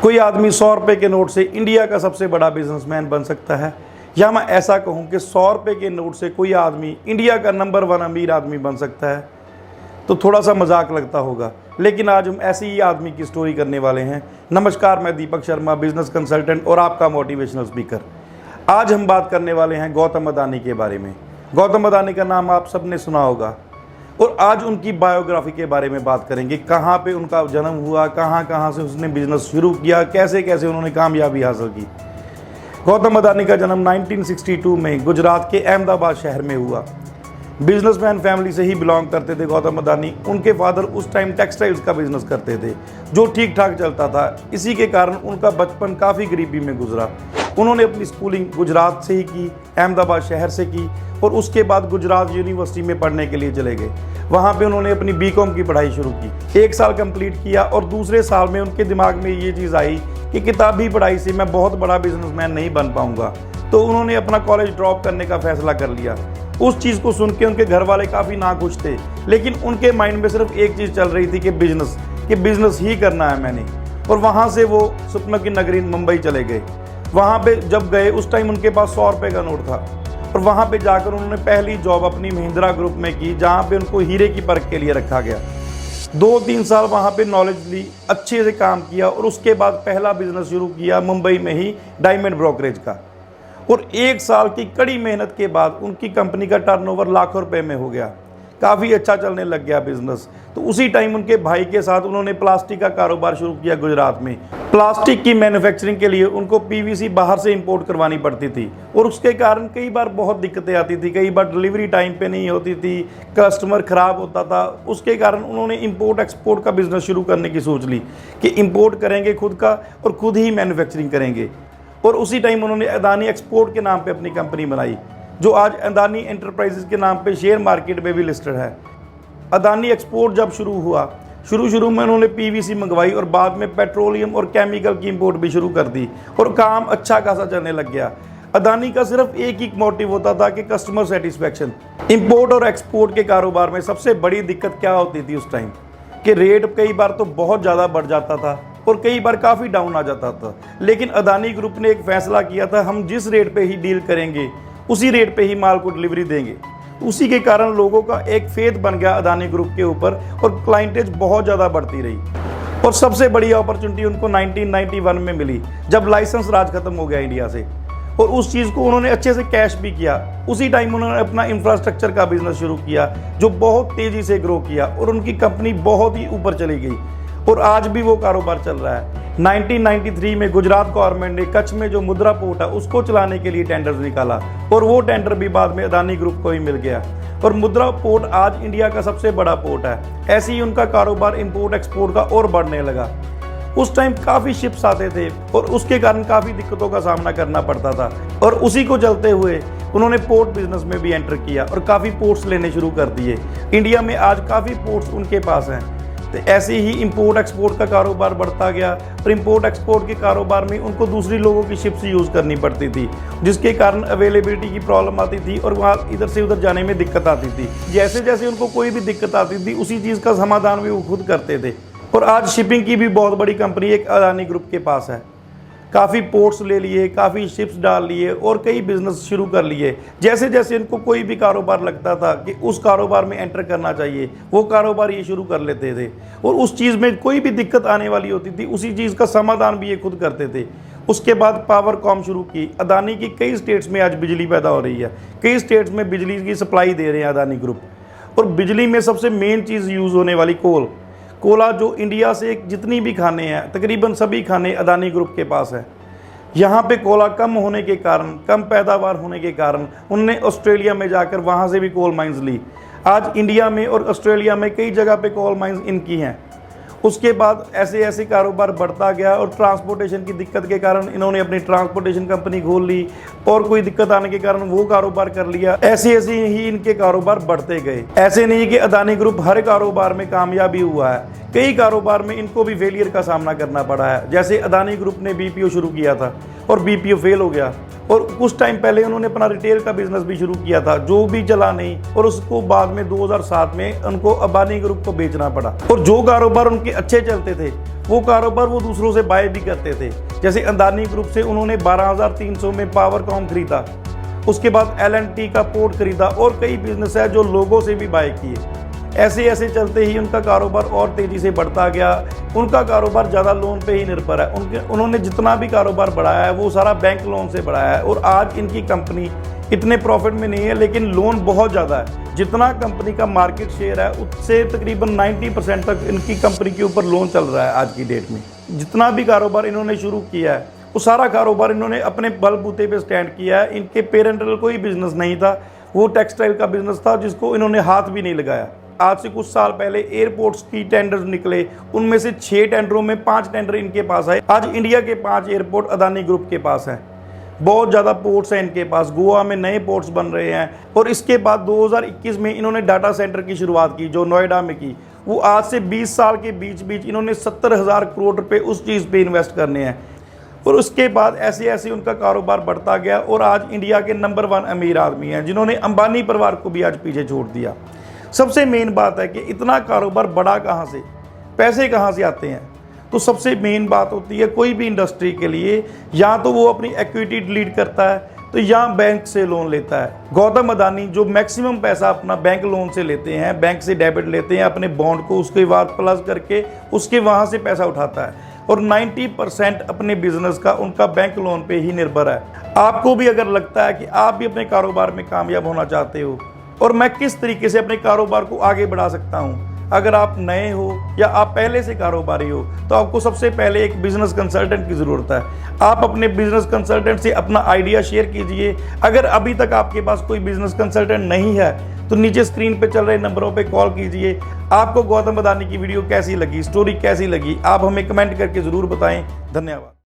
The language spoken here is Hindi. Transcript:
कोई आदमी 100 रुपये के नोट से इंडिया का सबसे बड़ा बिजनेसमैन बन सकता है, या मैं ऐसा कहूँ कि 100 रुपये के नोट से कोई आदमी इंडिया का नंबर 1 अमीर आदमी बन सकता है, तो थोड़ा सा मजाक लगता होगा। लेकिन आज हम ऐसे ही आदमी की स्टोरी करने वाले हैं। नमस्कार, मैं दीपक शर्मा, बिजनेस कंसल्टेंट और आपका मोटिवेशनल स्पीकर। आज हम बात करने वाले हैं गौतम अदानी के बारे में। गौतम अदानी का नाम आप सबने सुना होगा और आज उनकी बायोग्राफी के बारे में बात करेंगे। कहाँ पे उनका जन्म हुआ, कहाँ से उसने बिजनेस शुरू किया, कैसे कैसे उन्होंने कामयाबी हासिल की। गौतम अदानी का जन्म 1962 में गुजरात के अहमदाबाद शहर में हुआ। बिजनेसमैन फैमिली से ही बिलोंग करते थे गौतम अदानी। उनके फादर उस टाइम टेक्सटाइल्स का बिजनेस करते थे जो ठीक ठाक चलता था। इसी के कारण उनका बचपन काफ़ी गरीबी में गुजरा। उन्होंने अपनी स्कूलिंग गुजरात से ही की, अहमदाबाद शहर से की और उसके बाद गुजरात यूनिवर्सिटी में पढ़ने के लिए चले गए। वहाँ पे उन्होंने अपनी बीकॉम की पढ़ाई शुरू की। 1 साल कंप्लीट किया और दूसरे साल में उनके दिमाग में ये चीज़ आई कि किताबी पढ़ाई से मैं बहुत बड़ा बिजनेसमैन नहीं बन पाऊँगा, तो उन्होंने अपना कॉलेज ड्रॉप करने का फैसला कर लिया। उस चीज़ को सुन के उनके घर वाले काफ़ी नाखुश थे, लेकिन उनके माइंड में सिर्फ एक चीज़ चल रही थी कि बिजनेस ही करना है मैंने। और वहाँ से वो सपनों की नगरी मुंबई चले गए। वहाँ पे जब गए उस टाइम उनके पास 100 रुपये का नोट था और वहाँ पे जाकर उन्होंने पहली जॉब अपनी महिंद्रा ग्रुप में की, जहाँ पे उनको हीरे की परख के लिए रखा गया। 2-3 साल वहाँ पे नॉलेज ली, अच्छे से काम किया और उसके बाद पहला बिजनेस शुरू किया मुंबई में ही डायमंड ब्रोकरेज का। और 1 साल की कड़ी मेहनत के बाद उनकी कंपनी का टर्नओवर लाखों रुपए में हो गया। काफ़ी अच्छा चलने लग गया बिजनेस। तो उसी टाइम उनके भाई के साथ उन्होंने प्लास्टिक का कारोबार शुरू किया गुजरात में। प्लास्टिक की मैन्युफैक्चरिंग के लिए उनको पीवीसी बाहर से इंपोर्ट करवानी पड़ती थी और उसके कारण कई बार बहुत दिक्कतें आती थी। कई बार डिलीवरी टाइम पे नहीं होती थी, कस्टमर ख़राब होता था। उसके कारण उन्होंने इंपोर्ट एक्सपोर्ट का बिज़नेस शुरू करने की सोच ली कि इंपोर्ट करेंगे खुद का और खुद ही मैन्युफैक्चरिंग करेंगे। और उसी टाइम उन्होंने अदानी एक्सपोर्ट के नाम पे अपनी कंपनी बनाई, जो आज अदानी एंटरप्राइजेज के नाम पे शेयर मार्केट में भी लिस्टेड है। अदानी एक्सपोर्ट जब शुरू हुआ, शुरू में उन्होंने पीवीसी मंगवाई और बाद में पेट्रोलियम और केमिकल की इंपोर्ट भी शुरू कर दी और काम अच्छा खासा चलने लग गया। अदानी का सिर्फ एक ही मोटिव होता था कि कस्टमर सेटिस्फैक्शन। इंपोर्ट और एक्सपोर्ट के कारोबार में सबसे बड़ी दिक्कत क्या होती थी उस टाइम कि रेट कई बार तो बहुत ज़्यादा बढ़ जाता था और कई बार काफ़ी डाउन आ जाता था। लेकिन अदानी ग्रुप ने एक फैसला किया था, हम जिस रेट पे ही डील करेंगे उसी रेट पे ही माल को डिलीवरी देंगे। उसी के कारण लोगों का एक फेथ बन गया अदानी ग्रुप के ऊपर और क्लाइंटेज बहुत ज़्यादा बढ़ती रही। और सबसे बड़ी अपॉर्चुनिटी उनको 1991 में मिली, जब लाइसेंस राज खत्म हो गया इंडिया से, और उस चीज़ को उन्होंने अच्छे से कैश भी किया। उसी टाइम उन्होंने अपना इंफ्रास्ट्रक्चर का बिजनेस शुरू किया जो बहुत तेज़ी से ग्रो किया और उनकी कंपनी बहुत ही ऊपर चली गई और आज भी वो कारोबार चल रहा है। 1993 में गुजरात गवर्नमेंट ने कच्छ में जो मुद्रा पोर्ट है उसको चलाने के लिए टेंडर निकाला और वो टेंडर भी बाद में अदानी ग्रुप को ही मिल गया और मुद्रा पोर्ट आज इंडिया का सबसे बड़ा पोर्ट है। ऐसे ही उनका कारोबार इंपोर्ट एक्सपोर्ट का और बढ़ने लगा। उस टाइम काफ़ी शिप्स आते थे और उसके कारण काफ़ी दिक्कतों का सामना करना पड़ता था और उसी को चलते हुए उन्होंने पोर्ट बिजनेस में भी एंटर किया और काफ़ी पोर्ट्स लेने शुरू कर दिए। इंडिया में आज काफ़ी पोर्ट्स उनके पास हैं। तो ऐसे ही इंपोर्ट एक्सपोर्ट का कारोबार बढ़ता गया और इंपोर्ट एक्सपोर्ट के कारोबार में उनको दूसरी लोगों की शिप्स यूज़ करनी पड़ती थी, जिसके कारण अवेलेबिलिटी की प्रॉब्लम आती थी और वहाँ इधर से उधर जाने में दिक्कत आती थी। जैसे जैसे उनको कोई भी दिक्कत आती थी उसी चीज़ का समाधान भी वो खुद करते थे। और आज शिपिंग की भी बहुत बड़ी कंपनी एक अदानी ग्रुप के पास है। काफ़ी पोर्ट्स ले लिए, काफ़ी शिप्स डाल लिए और कई बिजनेस शुरू कर लिए। जैसे जैसे इनको कोई भी कारोबार लगता था कि उस कारोबार में एंटर करना चाहिए, वो कारोबार ये शुरू कर लेते थे और उस चीज़ में कोई भी दिक्कत आने वाली होती थी उसी चीज़ का समाधान भी ये खुद करते थे। उसके बाद पावर कॉम शुरू की। अदानी की कई स्टेट्स में आज बिजली पैदा हो रही है, कई स्टेट्स में बिजली की सप्लाई दे रहे हैं अदानी ग्रुप। और बिजली में सबसे मेन चीज़ यूज़ होने वाली कोला, जो इंडिया से जितनी भी खाने हैं तकरीबन सभी खाने अदानी ग्रुप के पास है। यहाँ पे कोला कम होने के कारण, कम पैदावार होने के कारण उनने ऑस्ट्रेलिया में जाकर वहाँ से भी कोल माइंस ली। आज इंडिया में और ऑस्ट्रेलिया में कई जगह पे कोल माइंस इनकी हैं। उसके बाद ऐसे ऐसे कारोबार बढ़ता गया और ट्रांसपोर्टेशन की दिक्कत के कारण इन्होंने अपनी ट्रांसपोर्टेशन कंपनी खोल ली और कोई दिक्कत आने के कारण वो कारोबार कर लिया। ऐसे ऐसे ही इनके कारोबार बढ़ते गए। ऐसे नहीं कि अदानी ग्रुप हर कारोबार में कामयाबी हुआ है, कई कारोबार में इनको भी फेलियर का सामना करना पड़ा है। जैसे अदानी ग्रुप ने बीपीओ शुरू किया था और बीपीओ फेल हो गया और कुछ टाइम पहले उन्होंने अपना रिटेल का बिजनेस भी शुरू किया था जो भी चला नहीं और उसको बाद में 2007 में उनको अदानी ग्रुप को बेचना पड़ा। और जो कारोबार उनके अच्छे चलते थे वो कारोबार वो दूसरों से बाय भी करते थे। जैसे अदानी ग्रुप से उन्होंने 12,300 में पावरकॉम खरीदा, उसके बाद L&T का पोर्ट खरीदा और कई बिजनेस है जो लोगों से भी बाय किए। ऐसे ऐसे चलते ही उनका कारोबार और तेज़ी से बढ़ता गया। उनका कारोबार ज़्यादा लोन पे ही निर्भर है। उन्होंने जितना भी कारोबार बढ़ाया है वो सारा बैंक लोन से बढ़ाया है। और आज इनकी कंपनी इतने प्रॉफिट में नहीं है, लेकिन लोन बहुत ज़्यादा है। जितना कंपनी का मार्केट शेयर है उससे तकरीबन 90% तक इनकी कंपनी के ऊपर लोन चल रहा है आज की डेट में। जितना भी कारोबार इन्होंने शुरू किया है वो सारा कारोबार इन्होंने अपने बलबूते पे स्टैंड किया है। इनके पेरेंटल कोई बिजनेस नहीं था, वो टेक्सटाइल का बिजनेस था जिसको इन्होंने हाथ भी नहीं लगाया। आज से कुछ साल पहले एयरपोर्ट्स की टेंडर्स निकले, उनमें से 6 टेंडरों में 5 टेंडर इनके पास आए। आज इंडिया के 5 एयरपोर्ट अदानी ग्रुप के पास हैं। बहुत ज़्यादा पोर्ट्स हैं इनके पास, गोवा में नए पोर्ट्स बन रहे हैं। और इसके बाद 2021 में इन्होंने डाटा सेंटर की शुरुआत की जो नोएडा में की। वो आज से 20 साल के बीच इन्होंने 70,000 करोड़ रुपए उस चीज़ पे इन्वेस्ट करने हैं। और उसके बाद ऐसे ऐसे उनका कारोबार बढ़ता गया और आज इंडिया के नंबर 1 अमीर आदमी हैं, जिन्होंने अंबानी परिवार को भी आज पीछे छोड़ दिया। सबसे मेन बात है कि इतना कारोबार बढ़ा कहाँ से, पैसे कहाँ से आते हैं। तो सबसे मेन बात होती है कोई भी इंडस्ट्री के लिए, या तो वो अपनी इक्विटी डिलीट करता है तो या बैंक से लोन लेता है। गौतम अदानी जो मैक्सिमम पैसा अपना बैंक लोन से लेते हैं, बैंक से डेबिट लेते हैं अपने बॉन्ड को, उसके बाद प्लस करके उसके वहाँ से पैसा उठाता है। और 90% अपने बिजनेस का उनका बैंक लोन पे ही निर्भर है। आपको भी अगर लगता है कि आप भी अपने कारोबार में कामयाब होना चाहते हो और मैं किस तरीके से अपने कारोबार को आगे बढ़ा सकता हूँ, अगर आप नए हो या आप पहले से कारोबारी हो, तो आपको सबसे पहले एक बिजनेस कंसल्टेंट की ज़रूरत है। आप अपने बिजनेस कंसल्टेंट से अपना आइडिया शेयर कीजिए। अगर अभी तक आपके पास कोई बिजनेस कंसल्टेंट नहीं है तो नीचे स्क्रीन पे चल रहे नंबरों पे कॉल कीजिए। आपको गौतम अदानी की वीडियो कैसी लगी, स्टोरी कैसी लगी, आप हमें कमेंट करके ज़रूर बताएं। धन्यवाद।